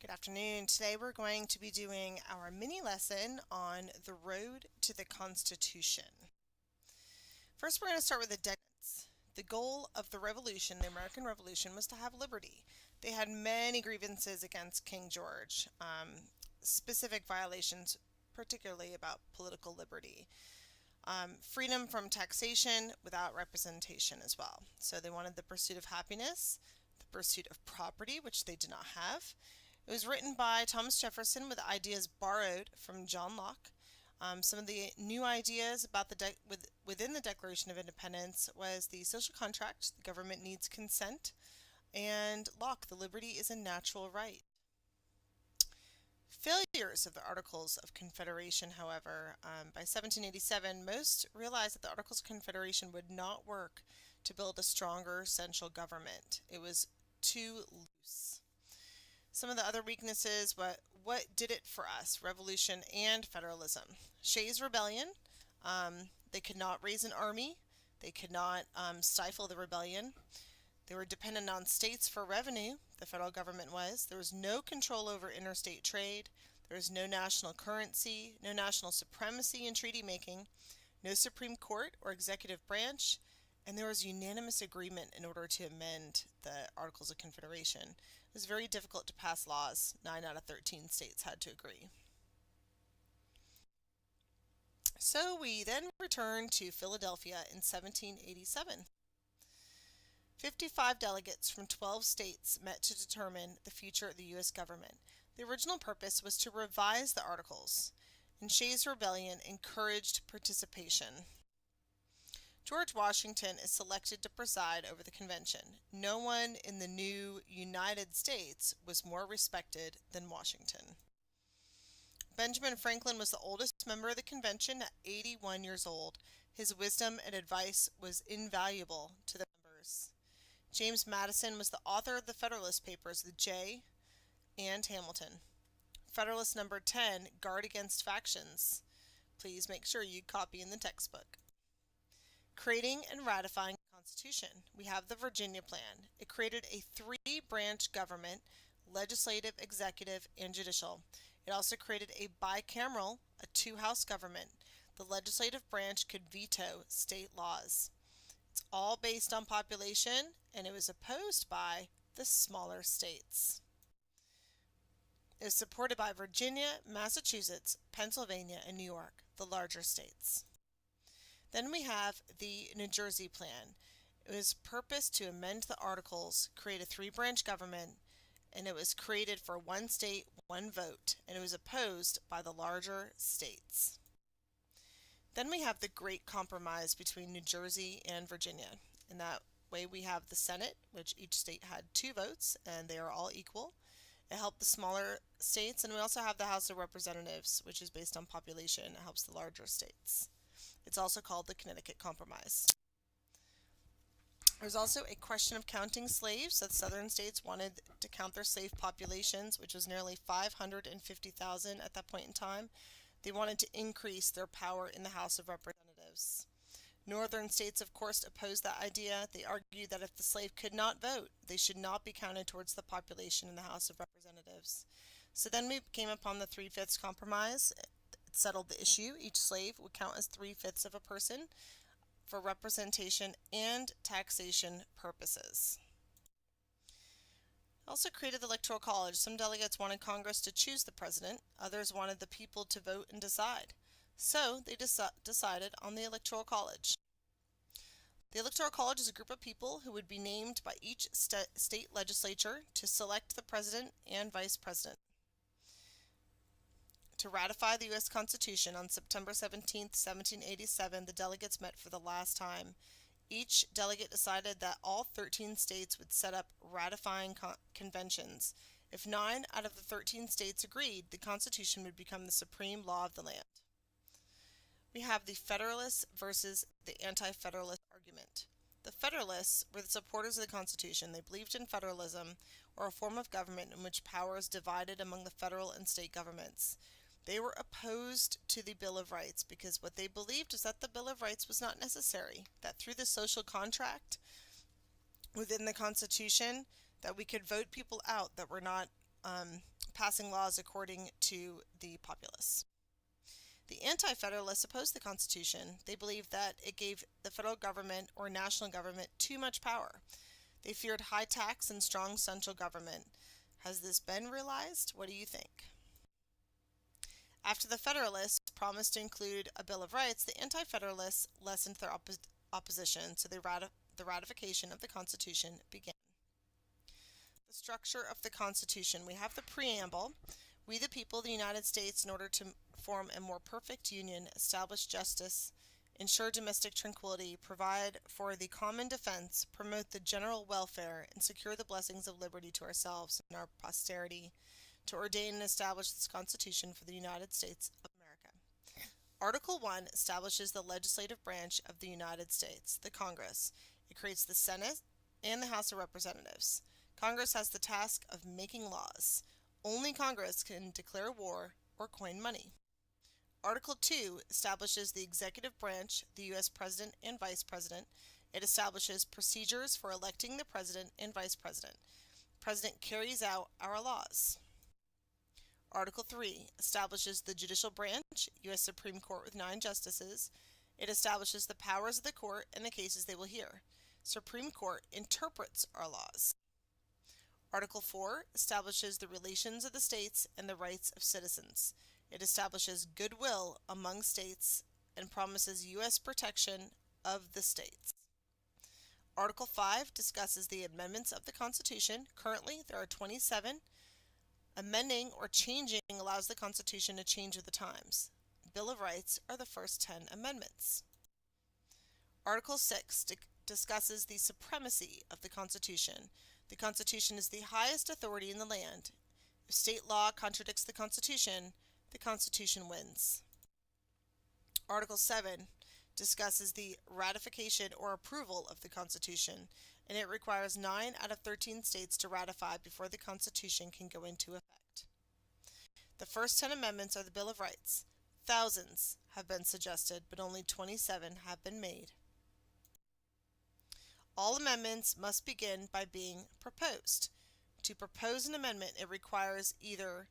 Good afternoon. Today we're going to be doing our mini lesson on the road to the Constitution. First, we're going to start with the decadence. The goal of the Revolution, the American Revolution, was to have liberty. They had many grievances against King George, specific violations, particularly about political liberty. Freedom from taxation without representation as well. So they wanted the pursuit of happiness, the pursuit of property, which they did not have. It was written by Thomas Jefferson with ideas borrowed from John Locke. Some of the new ideas about within the Declaration of Independence was the social contract, the government needs consent, and Locke, the liberty is a natural right. Failures of the Articles of Confederation, however, by 1787, most realized that the Articles of Confederation would not work to build a stronger central government. It was too loose. Some of the other weaknesses, what did it for us? Revolution and federalism. Shays' Rebellion, they could not raise an army. They could not stifle the rebellion. They were dependent on states for revenue, the federal government was. There was no control over interstate trade. There was no national currency, no national supremacy in treaty making, no Supreme Court or executive branch, and there was unanimous agreement in order to amend the Articles of Confederation. It was very difficult to pass laws. 9 out of 13 states had to agree. So we then return to Philadelphia in 1787. 55 delegates from 12 states met to determine the future of the U.S. government. The original purpose was to revise the Articles, and Shays' Rebellion encouraged participation. George Washington is selected to preside over the convention. No one in the new United States was more respected than Washington. Benjamin Franklin was the oldest member of the convention at 81 years old. His wisdom and advice was invaluable to the members. James Madison was the author of the Federalist Papers, the Jay and Hamilton. Federalist number 10, Guard Against Factions. Please make sure you copy in the textbook. Creating and ratifying the Constitution. We have the Virginia Plan. It created a three-branch government, legislative, executive, and judicial. It also created a bicameral, a two-house government. The legislative branch could veto state laws. It's all based on population, and it was opposed by the smaller states. It was supported by Virginia, Massachusetts, Pennsylvania, and New York, the larger states. Then we have the New Jersey Plan. It was purposed to amend the Articles, create a three-branch government, and it was created for one state, one vote, and it was opposed by the larger states. Then we have the Great Compromise between New Jersey and Virginia. In that way we have the Senate, which each state had 2 votes, and they are all equal. It helped the smaller states, and we also have the House of Representatives, which is based on population. It helps the larger states. It's also called the Connecticut Compromise. There's also a question of counting slaves. The southern states wanted to count their slave populations, which was nearly 550,000 at that point in time. They wanted to increase their power in the House of Representatives. Northern states, of course, opposed that idea. They argued that if the slave could not vote, they should not be counted towards the population in the House of Representatives. So then we came upon the 3/5 compromise. It settled the issue. Each slave would count as 3/5 of a person for representation and taxation purposes. Also created the Electoral College. Some delegates wanted Congress to choose the president. Others wanted the people to vote and decide. So they decided on the Electoral College. The Electoral College is a group of people who would be named by each state legislature to select the president and vice president. To ratify the U.S. Constitution on September 17, 1787, the delegates met for the last time. Each delegate decided that all 13 states would set up ratifying conventions. If 9 out of the 13 states agreed, the Constitution would become the supreme law of the land. We have the Federalists versus the Anti-Federalist argument. The Federalists were the supporters of the Constitution. They believed in federalism, or a form of government in which power is divided among the federal and state governments. They were opposed to the Bill of Rights because what they believed is that the Bill of Rights was not necessary, that through the social contract within the Constitution, that we could vote people out that were not passing laws according to the populace. The Anti-Federalists opposed the Constitution. They believed that it gave the federal government or national government too much power. They feared high tax and strong central government. Has this been realized? What do you think? After the Federalists promised to include a Bill of Rights, the Anti-Federalists lessened their opposition, so the ratification of the Constitution began. The structure of the Constitution. We have the preamble. We the people of the United States, in order to form a more perfect union, establish justice, ensure domestic tranquility, provide for the common defense, promote the general welfare, and secure the blessings of liberty to ourselves and our posterity, to ordain and establish this Constitution for the United States of America. Article 1 establishes the legislative branch of the United States, the Congress. It creates the Senate and the House of Representatives. Congress has the task of making laws. Only Congress can declare war or coin money. Article 2 establishes the executive branch, the U.S. President and Vice President. It establishes procedures for electing the President and Vice President. The President carries out our laws. Article 3 establishes the judicial branch, U.S. Supreme Court with 9 justices. It establishes the powers of the court and the cases they will hear. Supreme Court interprets our laws. Article 4 establishes the relations of the states and the rights of citizens. It establishes goodwill among states and promises U.S. protection of the states. Article 5 discusses the amendments of the Constitution. Currently, there are 27. Amending or changing allows the Constitution to change with the times. Bill of Rights are the first 10 amendments. Article 6 discusses the supremacy of the Constitution. The Constitution is the highest authority in the land. If state law contradicts the Constitution wins. Article 7 discusses the ratification or approval of the Constitution, and it requires 9 out of 13 states to ratify before the Constitution can go into effect. The first 10 amendments are the Bill of Rights. Thousands have been suggested, but only 27 have been made. All amendments must begin by being proposed. To propose an amendment, it requires either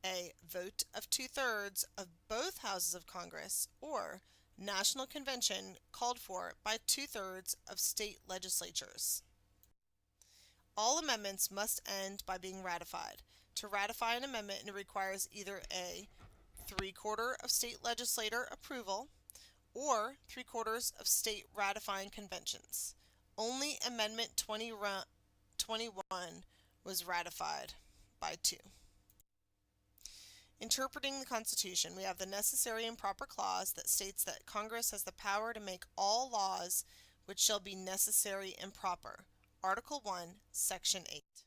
a vote of 2/3 of both houses of Congress or National Convention called for by 2/3 of state legislatures. All amendments must end by being ratified. To ratify an amendment, it requires either a 3/4 of state legislator approval or 3/4 of state ratifying conventions. Only Amendment 21 was ratified by 2. Interpreting the Constitution, we have the necessary and proper clause that states that Congress has the power to make all laws which shall be necessary and proper. Article 1, Section 8.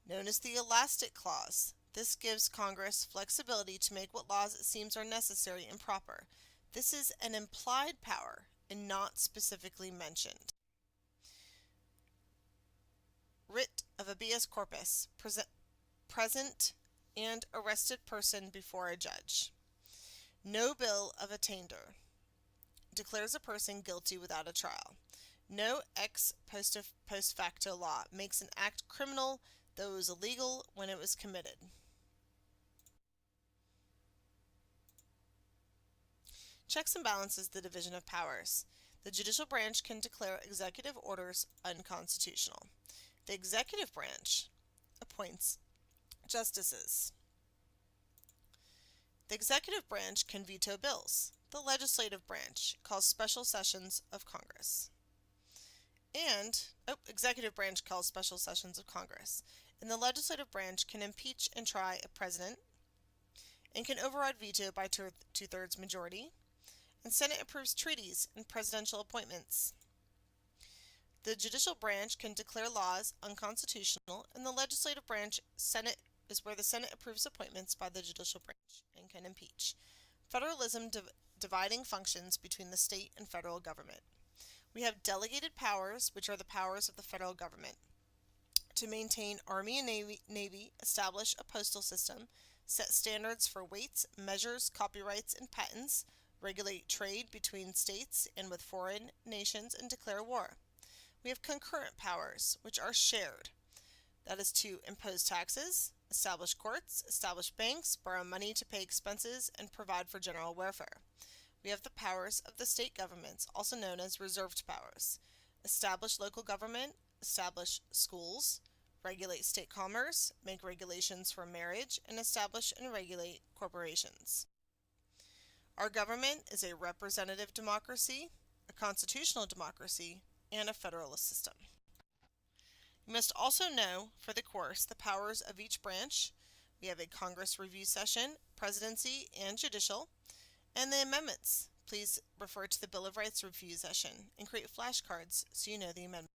Known as the Elastic Clause, this gives Congress flexibility to make what laws it seems are necessary and proper. This is an implied power and not specifically mentioned. Writ of habeas corpus, present and arrested person before a judge. No bill of attainder declares a person guilty without a trial. No ex post facto law makes an act criminal though it was illegal when it was committed. Checks and balances the division of powers. The judicial branch can declare executive orders unconstitutional. The executive branch appoints justices. The executive branch can veto bills. The legislative branch calls special sessions of Congress. Executive branch calls special sessions of Congress. And the legislative branch can impeach and try a president and can override veto by 2/3 majority. And Senate approves treaties and presidential appointments. The judicial branch can declare laws unconstitutional, and the legislative branch, Senate, is where the Senate approves appointments by the judicial branch and can impeach. Federalism dividing functions between the state and federal government. We have delegated powers, which are the powers of the federal government. To maintain Army and Navy, establish a postal system, set standards for weights, measures, copyrights, and patents, regulate trade between states and with foreign nations, and declare war. We have concurrent powers, which are shared. That is to impose taxes, establish courts, establish banks, borrow money to pay expenses, and provide for general welfare. We have the powers of the state governments, also known as reserved powers. Establish local government, establish schools, regulate state commerce, make regulations for marriage, and establish and regulate corporations. Our government is a representative democracy, a constitutional democracy, and a federalist system. You must also know, for the course, the powers of each branch. We have a Congress review session, presidency, and judicial, and the amendments. Please refer to the Bill of Rights review session and create flashcards so you know the amendment.